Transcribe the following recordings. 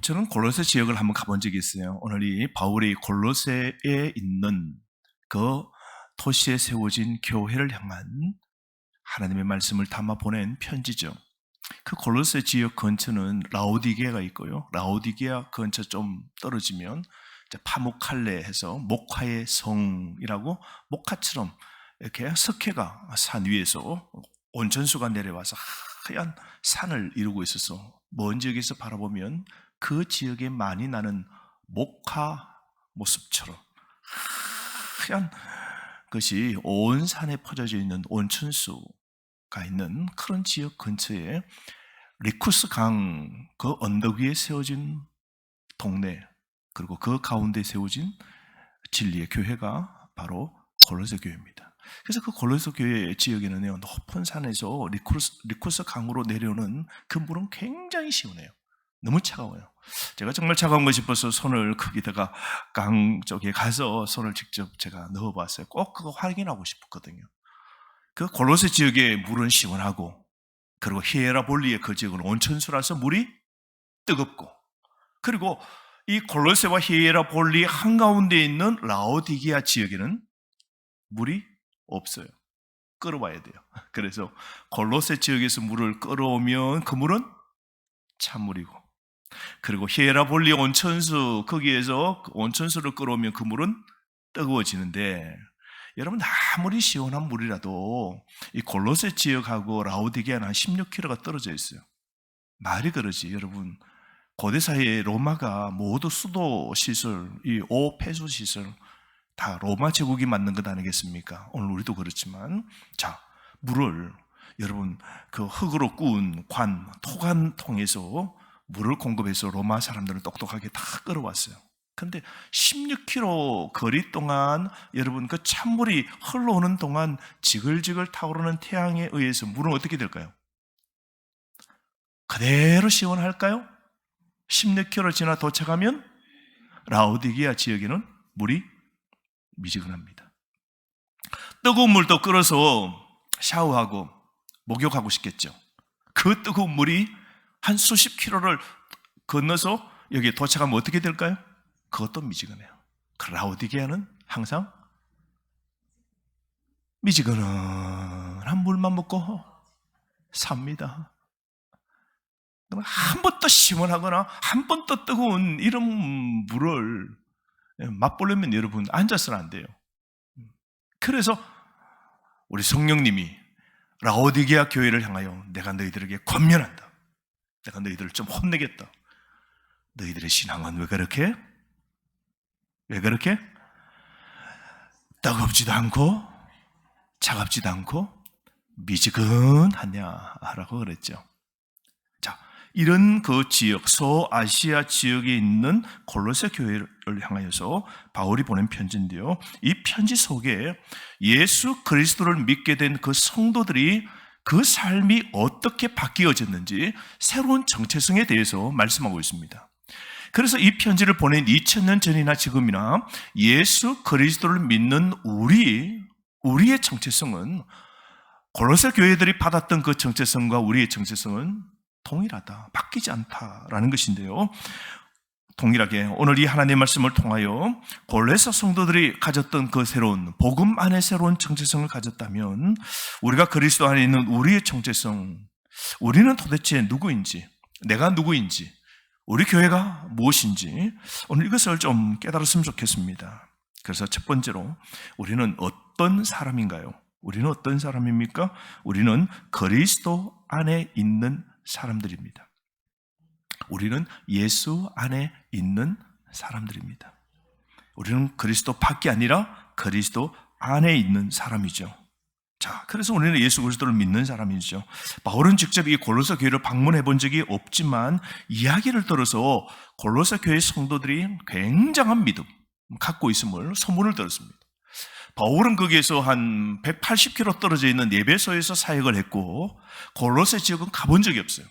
저는 골로새 지역을 한번 가본 적이 있어요. 오늘 이 바울이 골로새에 있는 그 도시에 세워진 교회를 향한 하나님의 말씀을 담아 보낸 편지죠. 그 골로새 지역 근처는 라오디게아가 있고요. 라오디게아 근처 좀 떨어지면 이제 파무칼레 해서 목화의 성이라고 목화처럼 이렇게 석회가 산 위에서 온천수가 내려와서 하얀 산을 이루고 있어서 먼 지역에서 바라보면 그 지역에 많이 나는 목화 모습처럼 하얀 것이 온 산에 퍼져져 있는 온천수가 있는 그런 지역 근처에 리쿠스 강 그 언덕 위에 세워진 동네, 그리고 그 가운데 세워진 진리의 교회가 바로 골로새 교회입니다. 그래서 그 골로새 교회 지역에는요, 높은 산에서 리쿠스 강으로 내려오는 그 물은 굉장히 시원해요. 너무 차가워요. 제가 정말 차가운 거 싶어서 손을 거기다가 강 쪽에 가서 손을 직접 제가 넣어봤어요. 꼭 그거 확인하고 싶었거든요. 그 골로새 지역의 물은 시원하고, 그리고 히에라볼리의 그 지역은 온천수라서 물이 뜨겁고, 그리고 이 골로새와 히에라볼리 한가운데 있는 라오디게아 지역에는 물이 없어요. 끌어와야 돼요. 그래서 골로새 지역에서 물을 끌어오면 그 물은 찬물이고, 그리고 히에라볼리 온천수, 거기에서 온천수를 끌어오면 그 물은 뜨거워지는데, 여러분 아무리 시원한 물이라도 이 골로새 지역하고 라오디게아는 한 16km가 떨어져 있어요. 말이 그러지. 여러분, 고대 사회에 로마가 모두 수도 시설, 이 폐수 시설 다 로마 제국이 만든 것 아니겠습니까? 오늘 우리도 그렇지만, 자, 물을 여러분 그 흙으로 꾸은 관, 토관 통해서 물을 공급해서 로마 사람들은 똑똑하게 다 끌어왔어요. 근데 16km 거리 동안 여러분 그 찬물이 흘러오는 동안 지글지글 타오르는 태양에 의해서 물은 어떻게 될까요? 그대로 시원할까요? 16km 지나 도착하면 라오디게아 지역에는 물이 미지근합니다. 뜨거운 물도 끓여서 샤워하고 목욕하고 싶겠죠. 그 뜨거운 물이 한 수십 킬로를 건너서 여기에 도착하면 어떻게 될까요? 그것도 미지근해요. 그 라오디게아는 항상 미지근한 물만 먹고 삽니다. 한 번 더 시원하거나 한 번 더 뜨거운 이런 물을 맛보려면 여러분 앉아서는 안 돼요. 그래서 우리 성령님이 라오디게아 교회를 향하여 내가 너희들에게 권면한다. 내가 너희들을 좀 혼내겠다. 너희들의 신앙은 왜 그렇게? 왜 그렇게? 뜨겁지도 않고 차갑지도 않고 미지근하냐라고 그랬죠. 자, 이런 그 지역, 소아시아 지역에 있는 골로새 교회를 향하여서 바울이 보낸 편지인데요. 이 편지 속에 예수 그리스도를 믿게 된 그 성도들이 그 삶이 어떻게 바뀌어졌는지 새로운 정체성에 대해서 말씀하고 있습니다. 그래서 이 편지를 보낸 2000년 전이나 지금이나 예수 그리스도를 믿는 우리의 정체성은 골로새 교회들이 받았던 그 정체성과 우리의 정체성은 동일하다, 바뀌지 않다라는 것인데요. 동일하게 오늘 이 하나님의 말씀을 통하여 골로새 성도들이 가졌던 그 새로운 복음 안에 새로운 정체성을 가졌다면 우리가 그리스도 안에 있는 우리의 정체성, 우리는 도대체 누구인지, 내가 누구인지, 우리 교회가 무엇인지 오늘 이것을 좀 깨달았으면 좋겠습니다. 그래서 첫 번째로 우리는 어떤 사람인가요? 우리는 어떤 사람입니까? 우리는 그리스도 안에 있는 사람들입니다. 우리는 예수 안에 있는 사람들입니다. 우리는 그리스도 밖이 아니라 그리스도 안에 있는 사람이죠. 자, 그래서 우리는 예수 그리스도를 믿는 사람이죠. 바울은 직접 이 골로새 교회를 방문해 본 적이 없지만 이야기를 들어서 골로새 교회 성도들이 굉장한 믿음 갖고 있음을 소문을 들었습니다. 바울은 거기에서 한 180km 떨어져 있는 에베소에서 사역을 했고 골로새 지역은 가본 적이 없어요.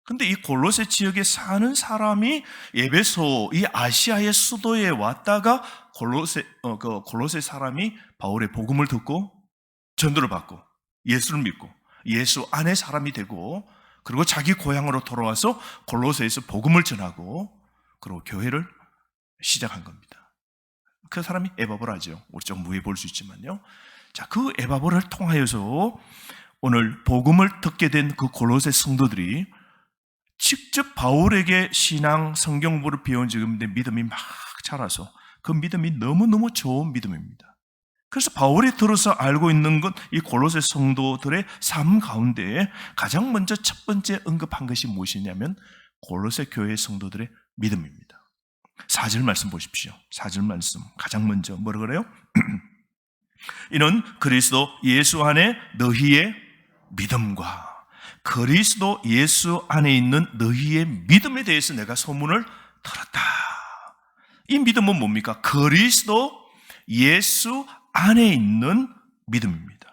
근데 이 골로새 지역에 사는 사람이 에베소, 이 아시아의 수도에 왔다가 골로새 사람이 바울의 복음을 듣고 전도를 받고 예수를 믿고 예수 안에 사람이 되고 그리고 자기 고향으로 돌아와서 골로새에서 복음을 전하고 그리고 교회를 시작한 겁니다. 그 사람이 에바브라죠. 우리 좀 무해 볼 수 있지만요. 자, 그 에바브라를 통하여서 오늘 복음을 듣게 된 그 골로새 성도들이 직접 바울에게 신앙 성경부를 배운 지금 믿음이 막 자라서 그 믿음이 너무너무 좋은 믿음입니다. 그래서 바울이 들어서 알고 있는 건 이 골로새 성도들의 삶 가운데 가장 먼저 첫 번째 언급한 것이 무엇이냐면 골로새 교회 성도들의 믿음입니다. 4절 말씀 보십시오. 4절 말씀 가장 먼저 뭐라 그래요? 이는 그리스도 예수 안에 너희의 믿음과 그리스도 예수 안에 있는 너희의 믿음에 대해서 내가 소문을 들었다. 이 믿음은 뭡니까? 그리스도 예수 안에 있는 믿음입니다.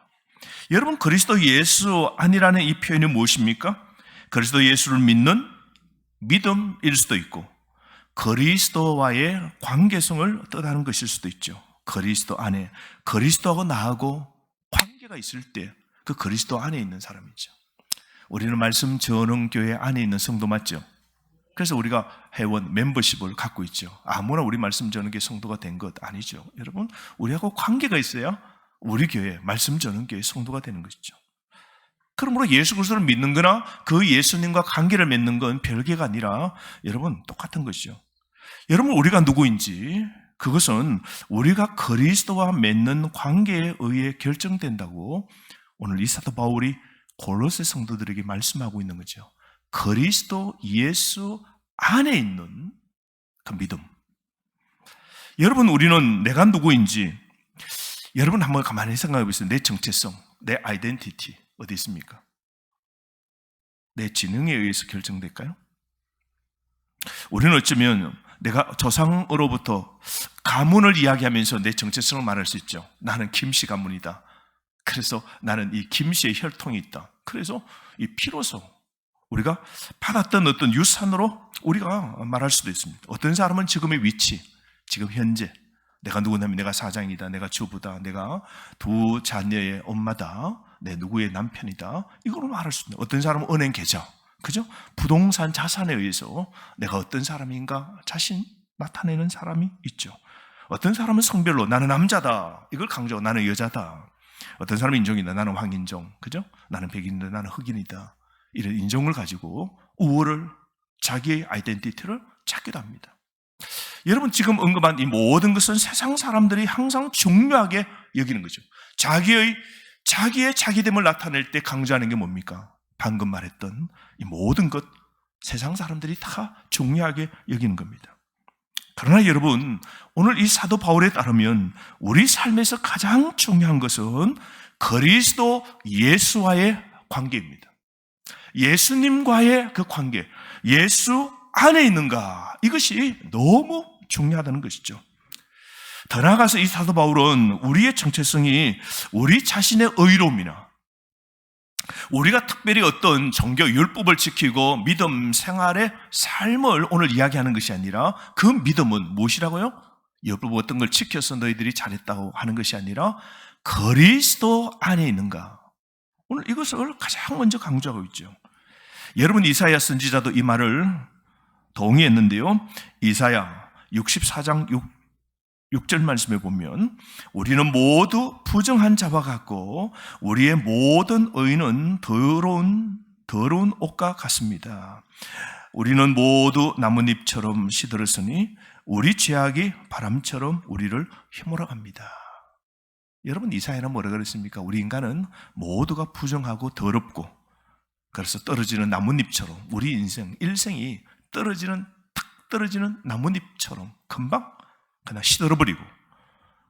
여러분, 그리스도 예수 안이라는 이 표현이 무엇입니까? 그리스도 예수를 믿는 믿음일 수도 있고 그리스도와의 관계성을 뜻하는 것일 수도 있죠. 그리스도 안에, 그리스도하고 나하고 관계가 있을 때 그 그리스도 안에 있는 사람이죠. 우리는 말씀 전흥교회 안에 있는 성도 맞죠? 그래서 우리가 회원 멤버십을 갖고 있죠. 아무나 우리 말씀 전흥교회 성도가 된 것 아니죠. 여러분, 우리하고 관계가 있어야 우리 교회 말씀 전흥교회 성도가 되는 것이죠. 그러므로 예수 그리스도를 믿는 거나 그 예수님과 관계를 맺는 건 별개가 아니라 여러분 똑같은 것이죠. 여러분, 우리가 누구인지 그것은 우리가 그리스도와 맺는 관계에 의해 결정된다고 오늘 이 사도 바울이 골로새 성도들에게 말씀하고 있는 거죠. 그리스도 예수 안에 있는 그 믿음. 여러분, 우리는 내가 누구인지 여러분 한번 가만히 생각해 보세요. 내 정체성, 내 아이덴티티 어디 있습니까? 내 지능에 의해서 결정될까요? 우리는 어쩌면 내가 조상으로부터 가문을 이야기하면서 내 정체성을 말할 수 있죠. 나는 김씨 가문이다. 그래서 나는 이 김씨의 혈통이 있다. 그래서 이 피로서 우리가 받았던 어떤 유산으로 우리가 말할 수도 있습니다. 어떤 사람은 지금의 위치, 지금 현재 내가 누구냐면 내가 사장이다, 내가 주부다, 내가 두 자녀의 엄마다, 내 누구의 남편이다, 이걸로 말할 수 있습니다. 어떤 사람은 은행 계좌, 그죠? 부동산 자산에 의해서 내가 어떤 사람인가 자신 나타내는 사람이 있죠. 어떤 사람은 성별로 나는 남자다, 이걸 강조하고 나는 여자다. 어떤 사람은 인종이다, 나는 황인종, 그죠? 나는 백인이다, 나는 흑인이다. 이런 인종을 가지고 우월을, 자기의 아이덴티티를 찾기도 합니다. 여러분, 지금 언급한 이 모든 것은 세상 사람들이 항상 중요하게 여기는 거죠. 자기의 자기됨을 나타낼 때 강조하는 게 뭡니까? 방금 말했던 이 모든 것, 세상 사람들이 다 중요하게 여기는 겁니다. 그러나 여러분, 오늘 이 사도 바울에 따르면 우리 삶에서 가장 중요한 것은 그리스도 예수와의 관계입니다. 예수님과의 그 관계, 예수 안에 있는가, 이것이 너무 중요하다는 것이죠. 더 나아가서 이 사도 바울은 우리의 정체성이 우리 자신의 의로움이나 우리가 특별히 어떤 종교 율법을 지키고 믿음 생활의 삶을 오늘 이야기하는 것이 아니라 그 믿음은 무엇이라고요? 율법 어떤 걸 지켜서 너희들이 잘했다고 하는 것이 아니라 그리스도 안에 있는가, 오늘 이것을 가장 먼저 강조하고 있죠. 여러분, 이사야 선지자도 이 말을 동의했는데요. 이사야 64장 6절 말씀에 보면 우리는 모두 부정한 자와 같고 우리의 모든 의는 더러운 옷과 같습니다. 우리는 모두 나뭇잎처럼 시들었으니 우리 죄악이 바람처럼 우리를 휘몰아갑니다. 여러분, 이사야는 뭐라 그랬습니까? 우리 인간은 모두가 부정하고 더럽고 그래서 떨어지는 나뭇잎처럼 우리 일생이 탁 떨어지는 나뭇잎처럼 금방 그냥 시들어버리고,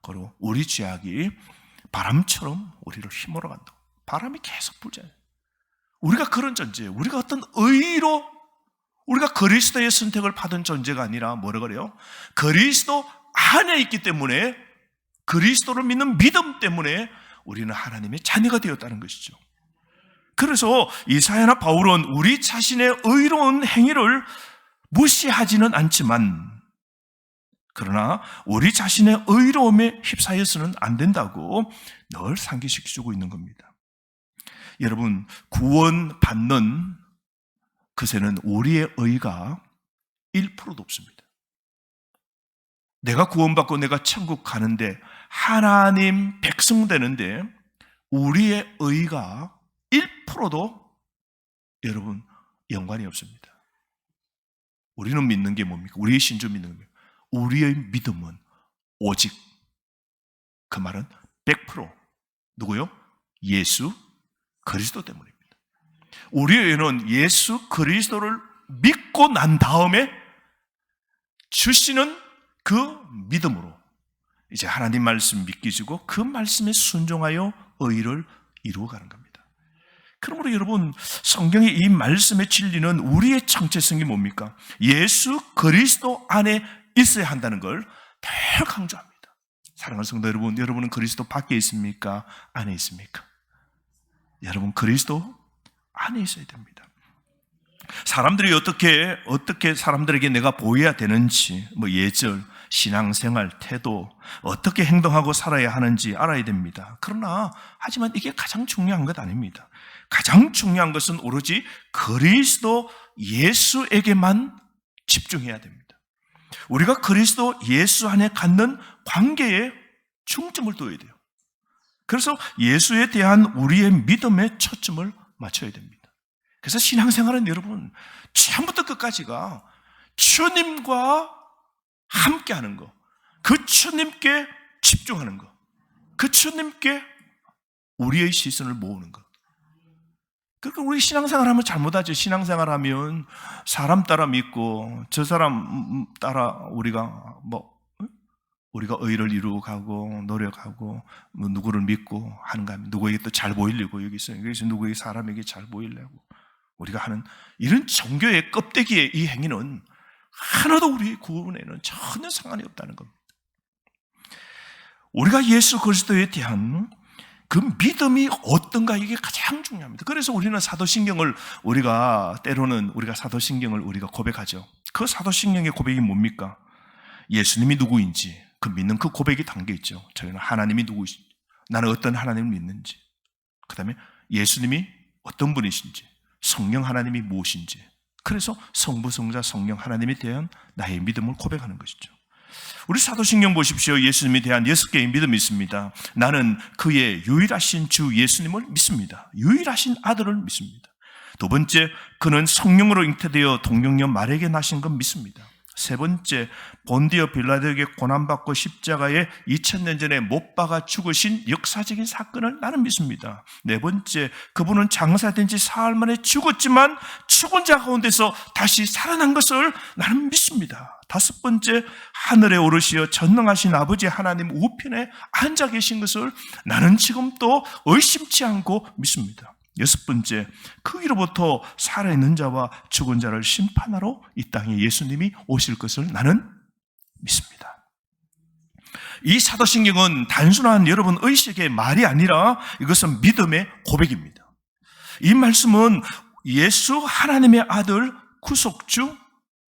그리고 우리 죄악이 바람처럼 우리를 휘몰아간다. 바람이 계속 불잖아요. 우리가 그런 존재예요. 우리가 어떤 의로 우리가 그리스도의 선택을 받은 존재가 아니라 뭐라 그래요? 그리스도 안에 있기 때문에, 그리스도를 믿는 믿음 때문에 우리는 하나님의 자녀가 되었다는 것이죠. 그래서 이사야나 바울은 우리 자신의 의로운 행위를 무시하지는 않지만, 그러나 우리 자신의 의로움에 휩싸여서는 안 된다고 늘 상기시켜주고 있는 겁니다. 여러분, 구원받는 그새는 우리의 의가 1%도 없습니다. 내가 구원받고 내가 천국 가는데, 하나님 백성 되는데 우리의 의가 1%도 여러분 연관이 없습니다. 우리는 믿는 게 뭡니까? 우리의 신주 믿는 겁니다. 우리의 믿음은 오직, 그 말은 100%, 누구요? 예수 그리스도 때문입니다. 우리의 의는 예수 그리스도를 믿고 난 다음에 주시는 그 믿음으로 이제 하나님 말씀 믿기 주고 그 말씀에 순종하여 의를 이루어가는 겁니다. 그러므로 여러분, 성경의 이 말씀의 진리는 우리의 정체성이 뭡니까? 예수 그리스도 안에 있어야 한다는 걸 늘 강조합니다. 사랑하는 성도 여러분, 여러분은 그리스도 밖에 있습니까? 안에 있습니까? 여러분, 그리스도 안에 있어야 됩니다. 사람들이 어떻게 사람들에게 내가 보여야 되는지, 예절, 신앙생활, 태도, 어떻게 행동하고 살아야 하는지 알아야 됩니다. 하지만 이게 가장 중요한 것 아닙니다. 가장 중요한 것은 오로지 그리스도 예수에게만 집중해야 됩니다. 우리가 그리스도 예수 안에 갖는 관계에 중점을 둬야 돼요. 그래서 예수에 대한 우리의 믿음에 초점을 맞춰야 됩니다. 그래서 신앙생활은 여러분, 처음부터 끝까지가 주님과 함께하는 거, 그 주님께 집중하는 거, 그 주님께 우리의 시선을 모으는 것. 그러니까 우리 신앙생활하면 잘못하죠. 신앙생활하면 사람 따라 믿고 저 사람 따라 우리가 의를 이루고 가고 노력하고 누구를 믿고 하는가 하면 누구에게 또 잘 보이려고 여기서 누구에게 사람에게 잘 보이려고 우리가 하는 이런 종교의 껍데기의 이 행위는 하나도 우리 구원에는 전혀 상관이 없다는 겁니다. 우리가 예수 그리스도에 대한 그 믿음이 어떤가, 이게 가장 중요합니다. 그래서 우리는 사도신경을 때로는 사도신경을 우리가 고백하죠. 그 사도신경의 고백이 뭡니까? 예수님이 누구인지 그 믿는 그 고백이 담겨 있죠. 저희는 하나님이 누구이신지, 나는 어떤 하나님을 믿는지, 그 다음에 예수님이 어떤 분이신지, 성령 하나님이 무엇인지, 그래서 성부, 성자, 성령 하나님에 대한 나의 믿음을 고백하는 것이죠. 우리 사도신경 보십시오. 예수님에 대한 6개의 믿음이 있습니다. 나는 그의 유일하신 주 예수님을 믿습니다. 유일하신 아들을 믿습니다. 두 번째, 그는 성령으로 잉태되어 동정녀 마리아에게 나신 건 믿습니다. 세 번째, 본디오 빌라도에게 고난받고 십자가에 2000년 전에 못 박아 죽으신 역사적인 사건을 나는 믿습니다. 네 번째, 그분은 장사된 지 사흘 만에 죽었지만 죽은 자 가운데서 다시 살아난 것을 나는 믿습니다. 다섯 번째, 하늘에 오르시어 전능하신 아버지 하나님 우편에 앉아 계신 것을 나는 지금도 의심치 않고 믿습니다. 여섯 번째, 그 위로부터 살아있는 자와 죽은 자를 심판하러 이 땅에 예수님이 오실 것을 나는 믿습니다. 이 사도신경은 단순한 여러분 의식의 말이 아니라 이것은 믿음의 고백입니다. 이 말씀은 예수 하나님의 아들 구속주,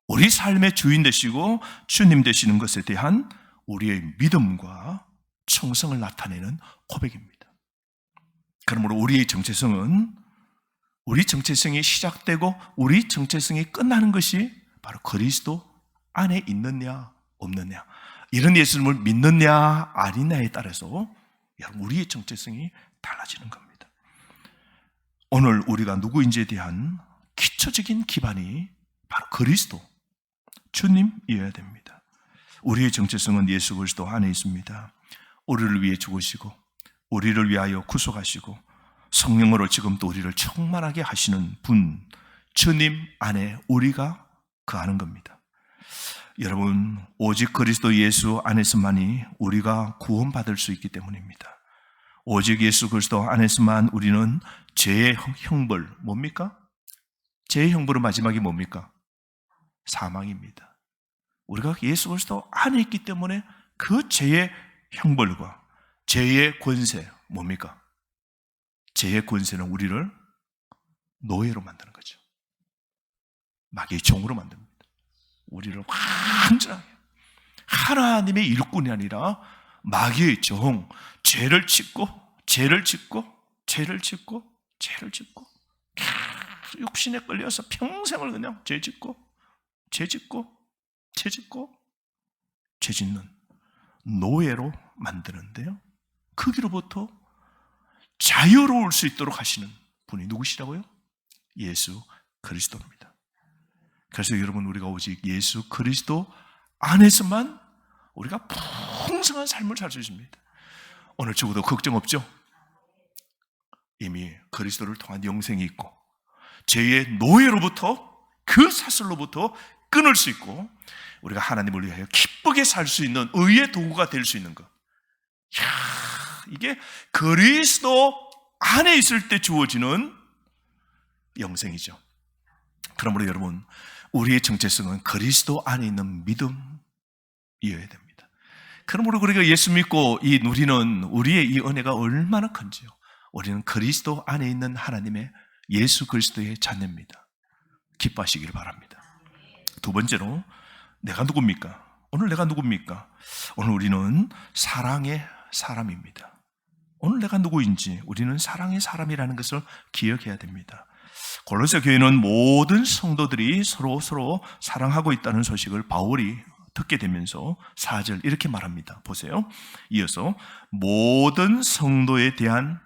우리 삶의 주인 되시고 주님 되시는 것에 대한 우리의 믿음과 충성을 나타내는 고백입니다. 그러므로 우리 정체성이 시작되고 우리 정체성이 끝나는 것이 바로 그리스도 안에 있느냐 없느냐, 이런 예수님을 믿느냐 아니냐에 따라서 우리의 정체성이 달라지는 겁니다. 오늘 우리가 누구인지에 대한 기초적인 기반이 바로 그리스도, 주님이어야 됩니다. 우리의 정체성은 예수 그리스도 안에 있습니다. 우리를 위해 죽으시고 우리를 위하여 구속하시고 성령으로 지금도 우리를 충만하게 하시는 분, 주님 안에 우리가 거하는 겁니다. 여러분, 오직 그리스도 예수 안에서만이 우리가 구원받을 수 있기 때문입니다. 오직 예수 그리스도 안에서만 우리는 죄의 형벌, 뭡니까? 죄의 형벌은 마지막이 뭡니까? 사망입니다. 우리가 예수 그리스도 안에 있기 때문에 그 죄의 형벌과 죄의 권세, 뭡니까? 죄의 권세는 우리를 노예로 만드는 거죠. 마귀의 종으로 만듭니다. 우리를 완전하게 하나님의 일꾼이 아니라 마귀의 종, 죄를 짓고 죄를 짓고 죄를 짓고 죄를 짓고 육신에 끌려서 평생을 그냥 죄짓고 죄짓는 노예로 만드는데요. 거기로부터 자유로울 수 있도록 하시는 분이 누구시라고요? 예수 그리스도입니다. 그래서 여러분, 우리가 오직 예수 그리스도 안에서만 우리가 풍성한 삶을 살 수 있습니다. 오늘 죽어도 걱정 없죠? 이미 그리스도를 통한 영생이 있고 죄의 노예로부터, 그 사슬로부터 끊을 수 있고, 우리가 하나님을 위하여 기쁘게 살 수 있는 의의 도구가 될 수 있는 것. 이게 그리스도 안에 있을 때 주어지는 영생이죠. 그러므로 여러분, 우리의 정체성은 그리스도 안에 있는 믿음이어야 됩니다. 그러므로 우리가 예수 믿고 이 누리는 우리의 이 은혜가 얼마나 큰지요. 우리는 그리스도 안에 있는 하나님의 예수 그리스도의 자녀입니다. 기뻐하시길 바랍니다. 두 번째로, 내가 누굽니까? 오늘 내가 누굽니까? 오늘 우리는 사랑의 사람입니다. 오늘 내가 누구인지, 우리는 사랑의 사람이라는 것을 기억해야 됩니다. 골로새 교회는 모든 성도들이 서로 사랑하고 있다는 소식을 바울이 듣게 되면서 4절 이렇게 말합니다. 보세요. 이어서 모든 성도에 대한,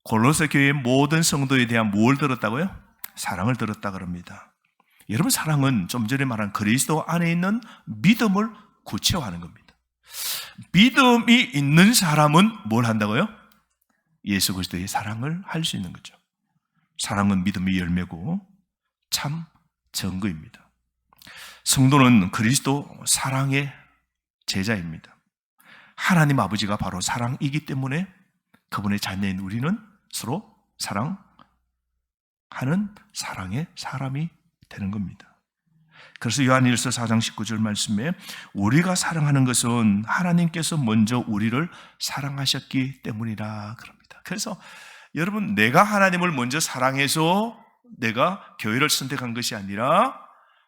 골로새 교회의 모든 성도에 대한 뭘 들었다고요? 사랑을 들었다 그럽니다. 여러분, 사랑은 좀 전에 말한 그리스도 안에 있는 믿음을 구체화하는 겁니다. 믿음이 있는 사람은 뭘 한다고요? 예수 그리스도의 사랑을 할 수 있는 거죠. 사랑은 믿음의 열매고 참 증거입니다. 성도는 그리스도 사랑의 제자입니다. 하나님 아버지가 바로 사랑이기 때문에 그분의 자녀인 우리는 서로 사랑하는 사랑의 사람이 되는 겁니다. 그래서 요한일서 4장 19절 말씀에 우리가 사랑하는 것은 하나님께서 먼저 우리를 사랑하셨기 때문이라 그럽니다. 그래서 여러분, 내가 하나님을 먼저 사랑해서 내가 교회를 선택한 것이 아니라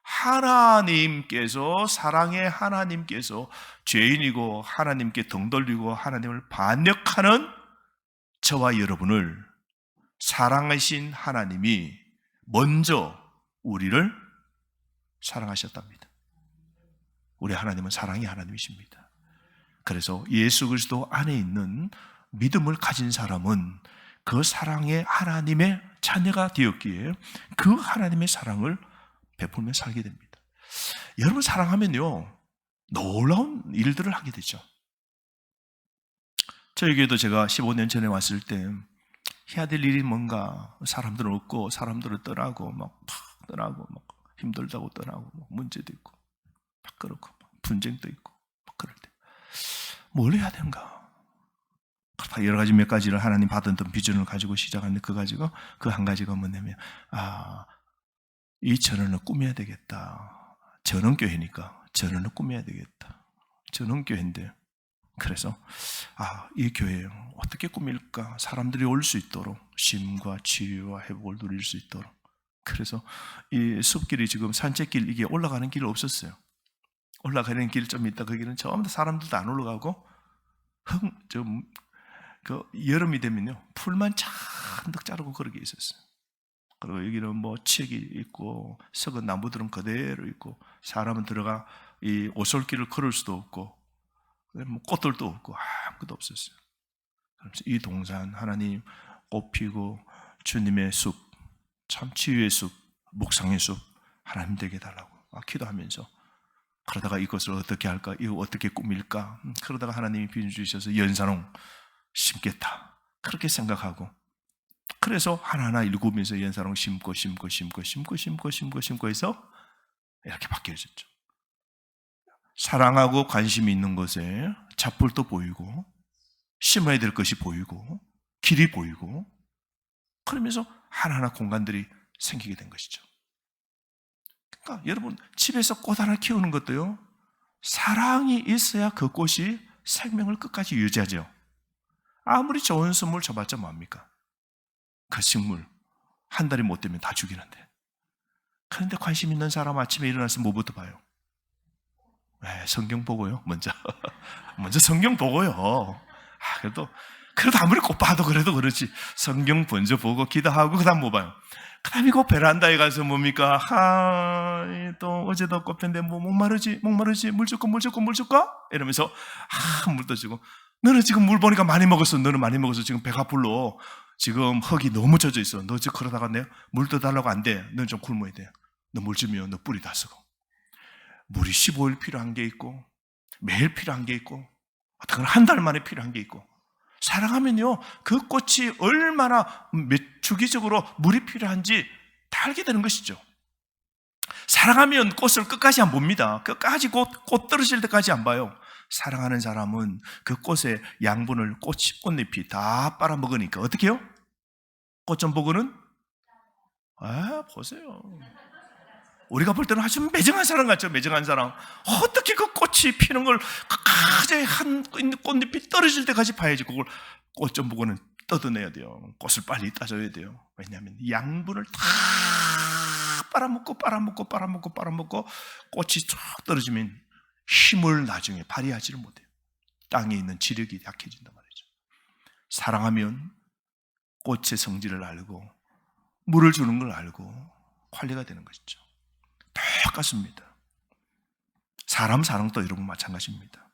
하나님께서, 사랑의 하나님께서 죄인이고 하나님께 등 돌리고 하나님을 반역하는 저와 여러분을 사랑하신 하나님이 먼저 우리를 사랑하셨답니다. 우리 하나님은 사랑의 하나님이십니다. 그래서 예수 그리스도 안에 있는 믿음을 가진 사람은 그 사랑의 하나님의 자녀가 되었기에 그 하나님의 사랑을 베풀며 살게 됩니다. 여러분, 사랑하면요, 놀라운 일들을 하게 되죠. 저에게도 제가 15년 전에 왔을 때 해야 될 일이 뭔가, 사람들은 없고 사람들은 떠나고 막 힘들다고 떠나고 문제도 있고 막 그렇고 분쟁도 있고 막 그럴 때 뭘 해야 되는가? 여러 가지 몇 가지를 하나님 받았던 비전을 가지고 시작하는데 그 한 가지가 뭐냐면, 이 전원을 꾸며야 되겠다. 전원교회니까 전원을 꾸며야 되겠다. 전원교회인데, 그래서 이 교회 어떻게 꾸밀까? 사람들이 올 수 있도록, 쉼과 치유와 회복을 누릴 수 있도록. 그래서 이 숲길이 지금 산책길, 이게 올라가는 길이 없었어요. 올라가는 길 좀 있다 거기는 전부 다 사람들도 안 올라가고 여름이 되면요, 풀만 잔뜩 자르고 그렇게 있었어요. 그리고 여기는 뭐 책이 있고 썩은 나무들은 그대로 있고, 사람은 들어가 이 오솔길을 걸을 수도 없고, 뭐 꽃들도 없고 아무것도 없었어요. 그래서 이 동산, 하나님 꽃 피고 주님의 숲, 참 치유의 숲, 묵상의 숲 하나님 되게 달라고 기도하면서, 그러다가 이것을 어떻게 할까? 이거 어떻게 꾸밀까? 그러다가 하나님이 비전 주셔서 연산홍 심겠다, 그렇게 생각하고, 그래서 하나하나 일구면서 연산홍 심고 해서 이렇게 바뀌어졌죠. 사랑하고 관심이 있는 곳에 잡풀도 보이고 심어야 될 것이 보이고 길이 보이고, 그러면서 하나하나 공간들이 생기게 된 것이죠. 그러니까 여러분, 집에서 꽃 하나 키우는 것도요, 사랑이 있어야 그 꽃이 생명을 끝까지 유지하죠. 아무리 좋은 선물 줘봤자 뭐합니까? 그 식물 한 달이 못 되면 다 죽이는데. 그런데 관심 있는 사람 아침에 일어나서 뭐부터 봐요? 성경 보고요. 먼저 성경 보고요. 그래도 아무리 꽃 봐도 그래도 그렇지, 성경 먼저 보고 기도하고 그 다음 뭐 봐요? 그다음에 그 베란다에 가서 뭡니까? 또 어제도 꽃폈는데 뭐 목마르지 물 줄까? 이러면서 물도 주고, 너는 지금 물 보니까 많이 먹었어. 너는 많이 먹어서 지금 배가 불러. 지금 흙이 너무 젖어 있어. 너 지금 그러다가 내 물 떠달라고 안 돼. 너는 좀 굶어야 돼. 너 물 주면 너 뿌리 다 썩어. 물이 15일 필요한 게 있고, 매일 필요한 게 있고, 어떤 건 한 달 만에 필요한 게 있고, 사랑하면요, 그 꽃이 얼마나 주기적으로 물이 필요한지 다 알게 되는 것이죠. 사랑하면 꽃을 끝까지 안 봅니다. 끝까지 꽃 떨어질 때까지 안 봐요. 사랑하는 사람은 그 꽃의 양분을 꽃잎이 다 빨아먹으니까 어떻게 해요? 꽃 좀 보고는 보세요. 우리가 볼 때는 아주 매정한 사람 같죠. 매정한 사람. 어떻게 그 꽃이 피는 걸 끝까지 한 꽃잎이 떨어질 때까지 봐야지. 그걸 꽃 좀 보고는 뜯어내야 돼요. 꽃을 빨리 따줘야 돼요. 왜냐하면 양분을 다 빨아먹고 꽃이 쭉 떨어지면 힘을 나중에 발휘하지를 못해요. 땅에 있는 지력이 약해진단 말이죠. 사랑하면 꽃의 성질을 알고 물을 주는 걸 알고 관리가 되는 것이죠. 똑같습니다. 사람 사랑도 여러분 마찬가지입니다.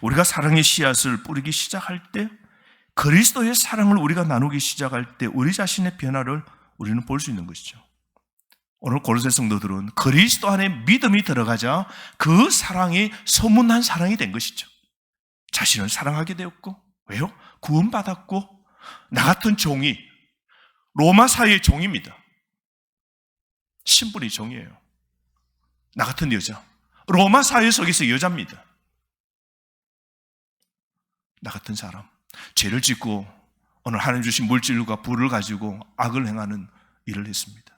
우리가 사랑의 씨앗을 뿌리기 시작할 때, 그리스도의 사랑을 우리가 나누기 시작할 때 우리 자신의 변화를 우리는 볼 수 있는 것이죠. 오늘 고로새 성도들은 그리스도 안에 믿음이 들어가자 그 사랑이 소문난 사랑이 된 것이죠. 자신을 사랑하게 되었고, 왜요? 구원받았고, 나 같은 종이, 로마 사회의 종입니다. 신분이 종이에요. 나 같은 여자, 로마 사회 속에서 여자입니다. 나 같은 사람, 죄를 짓고 오늘 하나님 주신 물질과 부를 가지고 악을 행하는 일을 했습니다.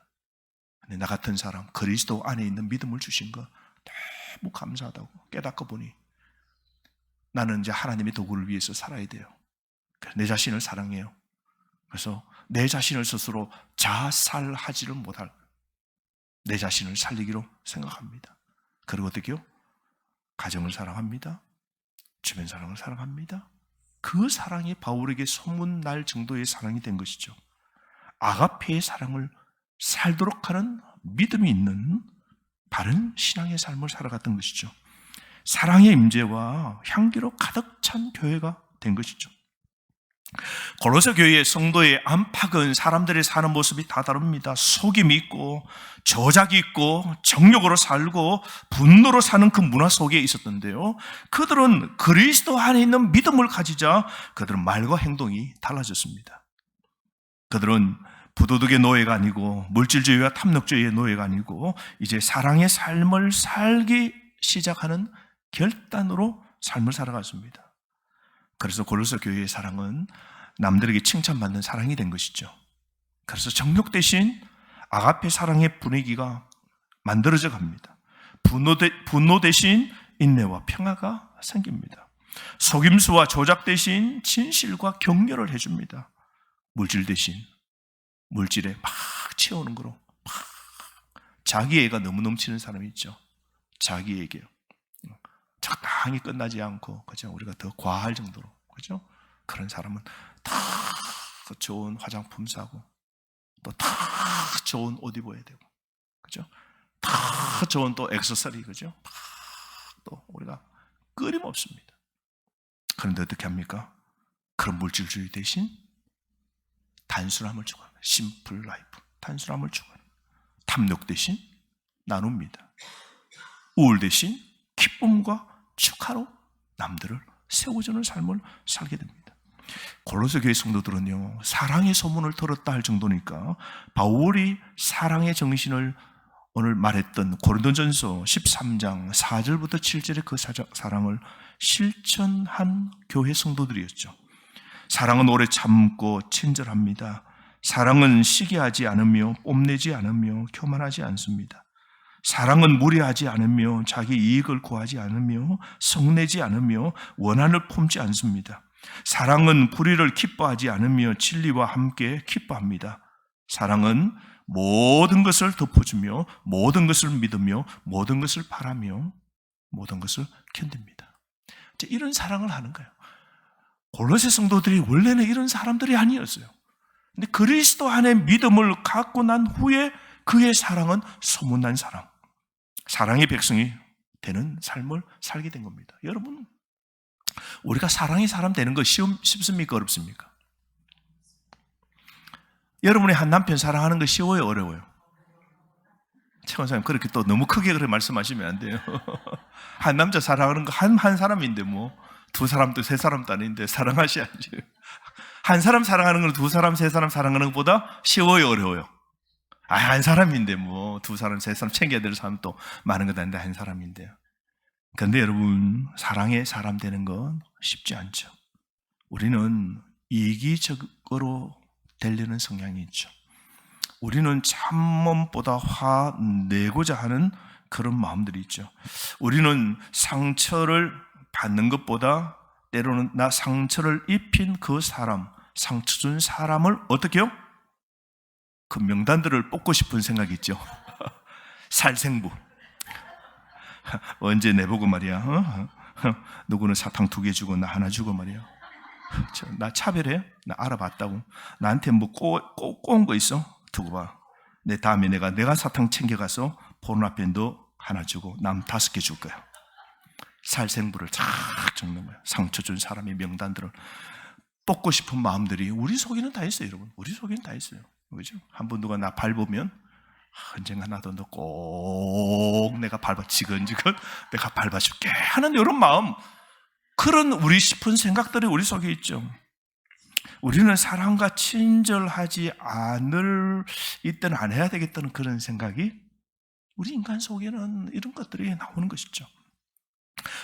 근데 나 같은 사람, 그리스도 안에 있는 믿음을 주신 거 너무 감사하다고 깨닫고 보니 나는 이제 하나님의 도구를 위해서 살아야 돼요. 내 자신을 사랑해요. 그래서 내 자신을 스스로 자살하지를 못할, 내 자신을 살리기로 생각합니다. 그리고 어떻게요? 가정을 사랑합니다. 주변 사랑을 사랑합니다. 그 사랑이 바울에게 소문날 정도의 사랑이 된 것이죠. 아가페의 사랑을 살도록 하는 믿음이 있는 바른 신앙의 삶을 살아갔던 것이죠. 사랑의 임재와 향기로 가득 찬 교회가 된 것이죠. 고로새 교회의 성도의 안팎은 사람들이 사는 모습이 다 다릅니다. 속임이 있고 저작이 있고 정욕으로 살고 분노로 사는 그 문화 속에 있었던데요, 그들은 그리스도 안에 있는 믿음을 가지자 그들은 말과 행동이 달라졌습니다. 그들은 부도덕의 노예가 아니고 물질주의와 탐욕주의의 노예가 아니고 이제 사랑의 삶을 살기 시작하는 결단으로 삶을 살아갔습니다. 그래서 고로새 교회의 사랑은 남들에게 칭찬받는 사랑이 된 것이죠. 그래서 정욕 대신 아가페 사랑의 분위기가 만들어져 갑니다. 분노 대신 인내와 평화가 생깁니다. 속임수와 조작 대신 진실과 격려를 해줍니다. 물질 대신 물질에 막 채우는 거로 막 자기애가 너무 넘치는 사람이 있죠. 자기애게요. 적당히 끝나지 않고, 그죠? 우리가 더 과할 정도로, 그죠? 그런 사람은 다 좋은 화장품 사고, 또 다 좋은 옷 입어야 되고, 그죠? 다 좋은 또 액세서리, 그죠? 또 우리가 끊임없습니다. 그런데 어떻게 합니까? 그런 물질주의 대신 단순함을 추구합니다. 심플 라이프, 단순함을 추구합니다. 탐욕 대신 나눕니다. 우울 대신 기쁨과 축하로 남들을 세워주는 삶을 살게 됩니다. 고로새 교회 성도들은요, 사랑의 소문을 들었다 할 정도니까 바울이 사랑의 정신을 오늘 말했던 고린도전서 13장 4절부터 7절의 그 사랑을 실천한 교회 성도들이었죠. 사랑은 오래 참고 친절합니다. 사랑은 시기하지 않으며 뽐내지 않으며 교만하지 않습니다. 사랑은 무례하지 않으며 자기 이익을 구하지 않으며 성내지 않으며 원한을 품지 않습니다. 사랑은 불의를 기뻐하지 않으며 진리와 함께 기뻐합니다. 사랑은 모든 것을 덮어주며 모든 것을 믿으며 모든 것을 바라며 모든 것을 견딥니다. 이런 사랑을 하는 거예요. 고로새 성도들이 원래는 이런 사람들이 아니었어요. 근데 그리스도 안에 믿음을 갖고 난 후에 그의 사랑은 소문난 사랑, 사랑의 백성이 되는 삶을 살게 된 겁니다. 여러분, 우리가 사랑의 사람 되는 거 쉽습니까? 어렵습니까? 여러분이 한 남편 사랑하는 거 쉬워요? 어려워요? 최원사님, 그렇게 또 너무 크게 그렇게 말씀하시면 안 돼요. 한 남자 사랑하는 거 한 사람인데 뭐 두 사람도 세 사람도 아닌데 사랑하셔야지. 한 사람 사랑하는 건 두 사람 세 사람 사랑하는 것보다 쉬워요? 어려워요? 한 사람인데 뭐 두 사람 세 사람 챙겨야 될 사람도 많은 것 아닌데 한 사람인데요. 그런데 여러분, 사랑의 사람 되는 건 쉽지 않죠. 우리는 이기적으로 되려는 성향이 있죠. 우리는 참mom보다 화내고자 하는 그런 마음들이 있죠. 우리는 상처를 받는 것보다 때로는 나 상처를 입힌 그 사람, 상처 준 사람을 어떻게 해요? 그 명단들을 뽑고 싶은 생각이 있죠. 살생부. 언제 내보고 말이야. 누구는 사탕 2개 주고 나 하나 주고 말이야. 나 차별해? 나 알아봤다고. 나한테 뭐 꼬운 거 있어? 두고 봐. 내 다음에 내가 사탕 챙겨가서 보는 앞에 너 하나 주고 남 5개 줄 거야. 살생부를 쫙 적는 거야. 상처 준 사람의 명단들을 뽑고 싶은 마음들이 우리 속에는 다 있어요, 여러분. 우리 속에는 다 있어요. 그죠? 한번 누가 나 밟으면 언젠가 나도 너 꼭 내가 지근지근 내가 밟아줄게 하는 이런 마음, 그런 우리 싶은 생각들이 우리 속에 있죠. 우리는 사랑과 친절하지 않을 이때는 안 해야 되겠다는 그런 생각이 우리 인간 속에는 이런 것들이 나오는 것이죠.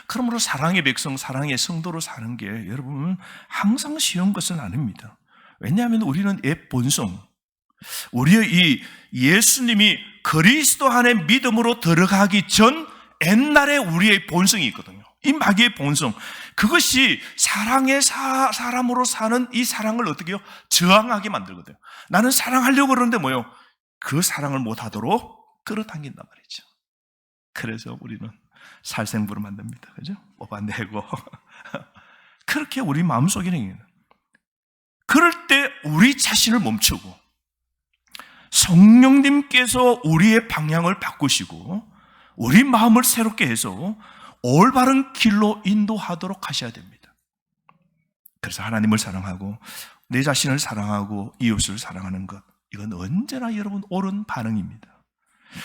그러므로 사랑의 백성, 사랑의 성도로 사는 게 여러분 항상 쉬운 것은 아닙니다. 왜냐하면 우리는 본성, 우리의 이 예수님이 그리스도 안에 믿음으로 들어가기 전 옛날에 우리의 본성이 있거든요. 이 마귀의 본성, 그것이 사랑의 사람으로 사는 이 사랑을 어떻게 해요? 저항하게 만들거든요. 나는 사랑하려고 그러는데 뭐요? 그 사랑을 못하도록 끌어당긴단 말이죠. 그래서 우리는 살생부를 만듭니다. 그죠? 뽑아내고. 그렇게 우리 마음속에는, 그럴 때 우리 자신을 멈추고 성령님께서 우리의 방향을 바꾸시고 우리 마음을 새롭게 해서 올바른 길로 인도하도록 하셔야 됩니다. 그래서 하나님을 사랑하고 내 자신을 사랑하고 이웃을 사랑하는 것, 이건 언제나 여러분 옳은 반응입니다.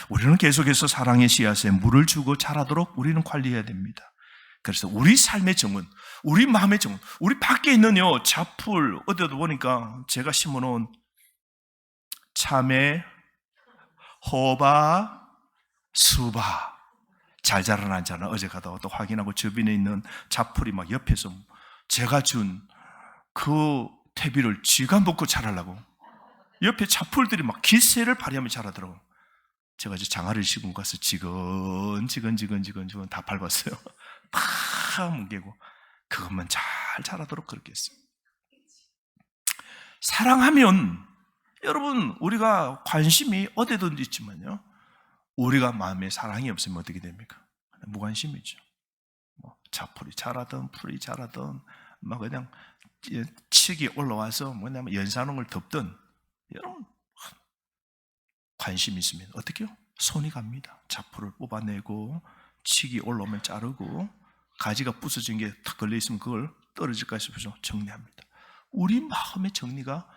우리는 계속해서 사랑의 씨앗에 물을 주고 자라도록 우리는 관리해야 됩니다. 그래서 우리 삶의 정원, 우리 마음의 정원, 우리 밖에 있는 잡풀, 어디도 보니까 제가 심어놓은 참외, 호박, 수박 잘 자라나 안 자라나 어제 가다가 또 확인하고 주변에 있는 잡풀이 막 옆에서 제가 준 그 퇴비를 쥐가 먹고 자라려고 옆에 잡풀들이 막 기세를 발휘하며 자라더라고요. 제가 이제 장화를 신고 가서 지근 다 밟았어요. 다 뭉개고 그것만 잘 자라도록 그렇게 했어요. 사랑하면 여러분 우리가 관심이 어디든지 있지만요, 우리가 마음에 사랑이 없으면 어떻게 됩니까? 무관심이죠. 뭐 잡풀이 자라든 풀이 자라든 막 그냥 칡이 올라와서 뭐냐면 연산홍을 덮든, 여러분 관심이 있으면 어떻게 해요? 손이 갑니다. 잡풀을 뽑아내고 칡이 올라오면 자르고 가지가 부서진 게 탁 걸려있으면 그걸 떨어질까 싶어서 정리합니다. 우리 마음의 정리가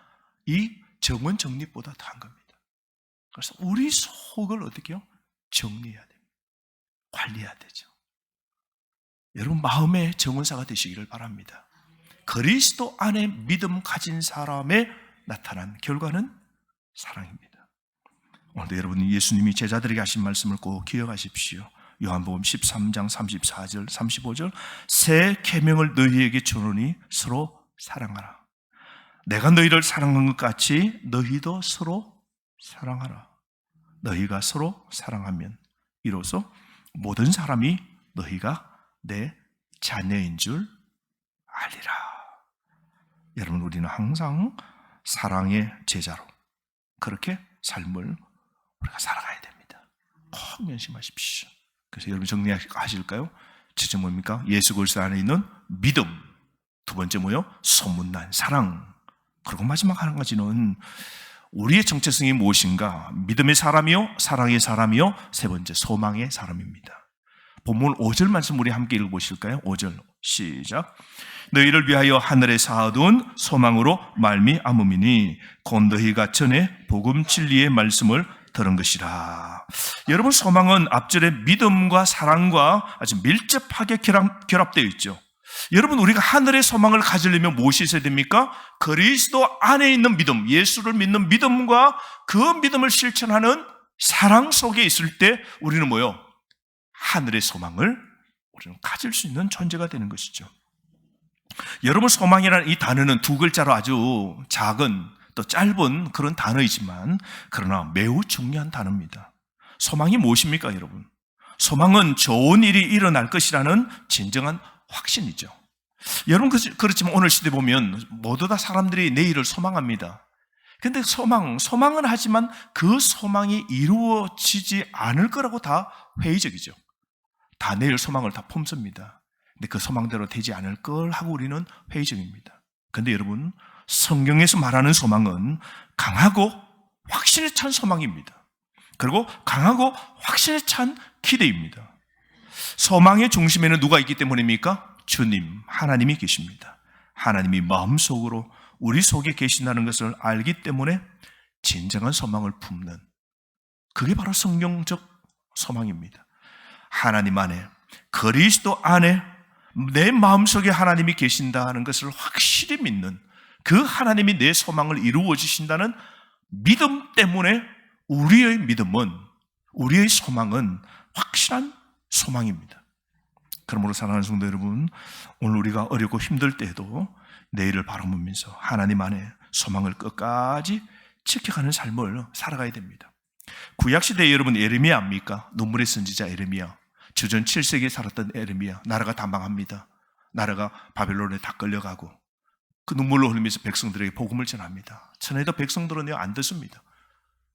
이 정원 정리보다 더한 겁니다. 그래서 우리 속을 어떻게 해요? 정리해야 됩니다. 관리해야 되죠. 여러분 마음의 정원사가 되시기를 바랍니다. 그리스도 안에 믿음 가진 사람에 나타난 결과는 사랑입니다. 오늘도 여러분 예수님이 제자들에게 하신 말씀을 꼭 기억하십시오. 요한복음 13장 34절 35절 새 계명을 너희에게 주노니 서로 사랑하라. 내가 너희를 사랑한 것 같이 너희도 서로 사랑하라. 너희가 서로 사랑하면 이로써 모든 사람이 너희가 내 자녀인 줄 알리라. 여러분 우리는 항상 사랑의 제자로 그렇게 삶을 우리가 살아가야 됩니다. 꼭 명심하십시오. 그래서 여러분 정리하실까요? 첫째 뭡니까? 예수 그리스도 안에 있는 믿음. 두 번째 뭐요? 소문난 사랑. 그리고 마지막 한 가지는 우리의 정체성이 무엇인가? 믿음의 사람이요, 사랑의 사람이요, 세 번째 소망의 사람입니다. 본문 5절 말씀 우리 함께 읽어보실까요? 5절 시작. 너희를 위하여 하늘에 쌓아둔 소망으로 말미암음이니 곧 너희가 전에 복음 진리의 말씀을 들은 것이라. 여러분, 소망은 앞절의 믿음과 사랑과 아주 밀접하게 결합되어 있죠. 여러분, 우리가 하늘의 소망을 가지려면 무엇이 있어야 됩니까? 그리스도 안에 있는 믿음, 예수를 믿는 믿음과 그 믿음을 실천하는 사랑 속에 있을 때 우리는 뭐요? 하늘의 소망을 우리는 가질 수 있는 존재가 되는 것이죠. 여러분, 소망이라는 이 단어는 두 글자로 아주 작은 또 짧은 그런 단어이지만 그러나 매우 중요한 단어입니다. 소망이 무엇입니까, 여러분? 소망은 좋은 일이 일어날 것이라는 진정한 확신이죠. 여러분, 그렇지만 오늘 시대 보면 모두 다 사람들이 내일을 소망합니다. 근데 소망은 하지만 그 소망이 이루어지지 않을 거라고 다 회의적이죠. 다 내일 소망을 다 품습니다. 근데 그 소망대로 되지 않을 걸 하고 우리는 회의적입니다. 근데 여러분, 성경에서 말하는 소망은 강하고 확신에 찬 소망입니다. 그리고 강하고 확신에 찬 기대입니다. 소망의 중심에는 누가 있기 때문입니까? 주님, 하나님이 계십니다. 하나님이 마음속으로 우리 속에 계신다는 것을 알기 때문에 진정한 소망을 품는, 그게 바로 성경적 소망입니다. 하나님 안에, 그리스도 안에 내 마음속에 하나님이 계신다는 것을 확실히 믿는, 그 하나님이 내 소망을 이루어 주신다는 믿음 때문에 우리의 믿음은, 우리의 소망은 확실한 소망입니다. 그러므로 사랑하는 성도 여러분, 오늘 우리가 어렵고 힘들 때에도 내일을 바라보면서 하나님 안에 소망을 끝까지 지켜가는 삶을 살아가야 됩니다. 구약시대에 여러분 예레미야 압니까? 눈물의 선지자 예레미야, 주전 7세기에 살았던 예레미야. 나라가 다 망합니다. 나라가 바벨론에 다 끌려가고 그 눈물로 흘리면서 백성들에게 복음을 전합니다. 전에도 백성들은 안 듣습니다.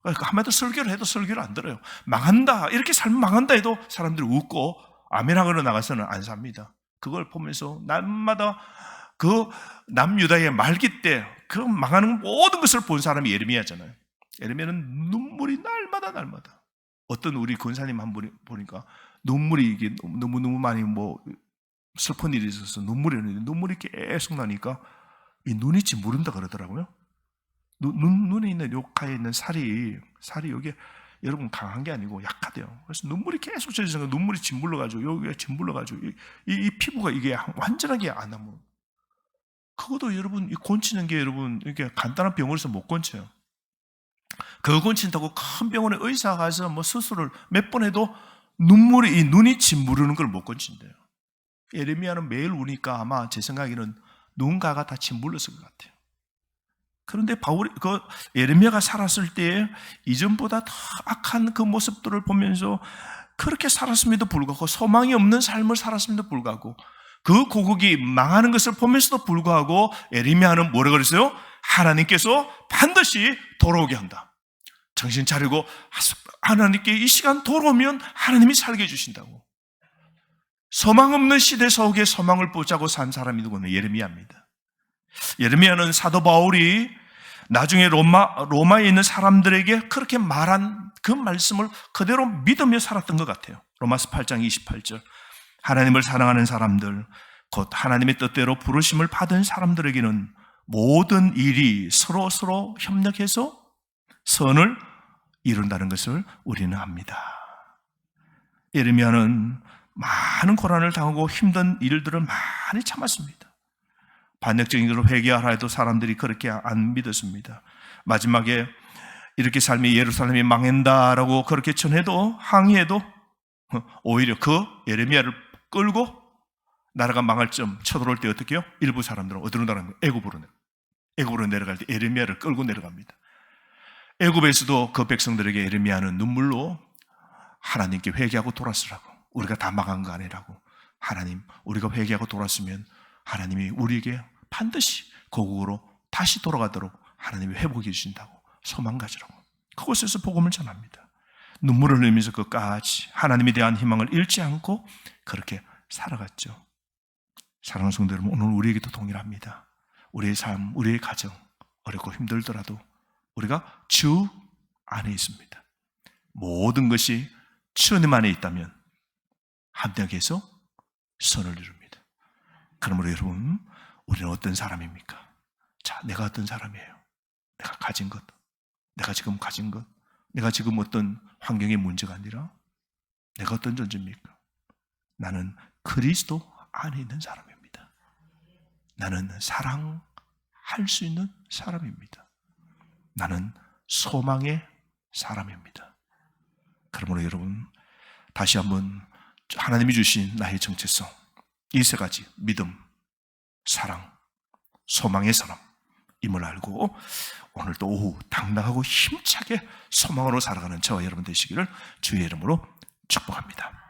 한마디로 설교를 해도 설교를 안 들어요. 망한다, 이렇게 살면 망한다 해도 사람들이 웃고 아멘하거나 나가서는 안 삽니다. 그걸 보면서 날마다 그 남유다의 말기 때 그 망하는 모든 것을 본 사람이 예레미야잖아요. 예레미야는 눈물이 날마다 어떤 우리 권사님 한 분이 보니까 눈물이 이게 너무 많이 슬픈 일이 있어서 눈물이 계속 나니까 이 눈이 짓무른다 그러더라고요. 눈에 있는 요가에 있는 살이 여기 여러분 강한 게 아니고 약하대요. 그래서 눈물이 계속 젖어서 눈물이 짓물러가지고 여기가 짓물러가지고 이 피부가 이게 완전하게 안 나무. 그것도 여러분 이 곤치는 게 여러분 이렇게 간단한 병원에서 못 곤쳐요. 그거 곤친다고 큰 병원에 의사 가서 수술을 몇 번 해도 이 눈이 짓무르는 걸 못 곤친대요. 예레미야는 매일 우니까 아마 제 생각에는 눈가가 다 짓물렀을 것 같아요. 그런데 예레미야가 살았을 때 이전보다 더 악한 그 모습들을 보면서 그렇게 살았음에도 불구하고, 소망이 없는 삶을 살았음에도 불구하고, 그 고국이 망하는 것을 보면서도 불구하고 예레미야는 뭐라고 그랬어요? 하나님께서 반드시 돌아오게 한다. 정신 차리고 하나님께 이 시간 돌아오면 하나님이 살게 해주신다고. 소망 없는 시대 속에 소망을 붙잡고 산 사람이 누구는 예레미야입니다. 예레미야는 사도 바울이 나중에 로마에 있는 사람들에게 그렇게 말한 그 말씀을 그대로 믿으며 살았던 것 같아요. 로마서 8장 28절. 하나님을 사랑하는 사람들, 곧 하나님의 뜻대로 부르심을 받은 사람들에게는 모든 일이 서로 협력해서 선을 이룬다는 것을 우리는 압니다. 예레미야는 많은 고난을 당하고 힘든 일들을 많이 참았습니다. 반역적인 것으로 회개하라 해도 사람들이 그렇게 안 믿었습니다. 마지막에 이렇게 삶이 예루살렘이 망한다라고 그렇게 전해도 항의해도 오히려 그 예레미야를 끌고 나라가 망할 점 쳐들어올 때 어떻게 해요? 일부 사람들은 어디로 나갑니까? 애굽으로 내려갈 때 예레미야를 끌고 내려갑니다. 애굽에서도 그 백성들에게 예레미야는 눈물로 하나님께 회개하고 돌아서라고, 우리가 다 망한 거 아니라고, 하나님 우리가 회개하고 돌아서면 하나님이 우리에게 반드시 고국으로 다시 돌아가도록 하나님이 회복해 주신다고 소망 가지라고 그곳에서 복음을 전합니다. 눈물을 흘리면서 끝까지 하나님에 대한 희망을 잃지 않고 그렇게 살아갔죠. 사랑하는 성도 여러분, 오늘 우리에게도 동일합니다. 우리의 삶, 우리의 가정, 어렵고 힘들더라도 우리가 주 안에 있습니다. 모든 것이 주님 안에 있다면 합력해서 선을 이룹니다. 그러므로 여러분, 우리는 어떤 사람입니까? 자, 내가 어떤 사람이에요? 내가 가진 것, 내가 지금 가진 것, 내가 지금 어떤 환경의 문제가 아니라 내가 어떤 존재입니까? 나는 그리스도 안에 있는 사람입니다. 나는 사랑할 수 있는 사람입니다. 나는 소망의 사람입니다. 그러므로 여러분, 다시 한번 하나님이 주신 나의 정체성, 이 세 가지, 믿음, 사랑, 소망의 사람임을 알고 오늘도 오후 당당하고 힘차게 소망으로 살아가는 저와 여러분 되시기를 주의 이름으로 축복합니다.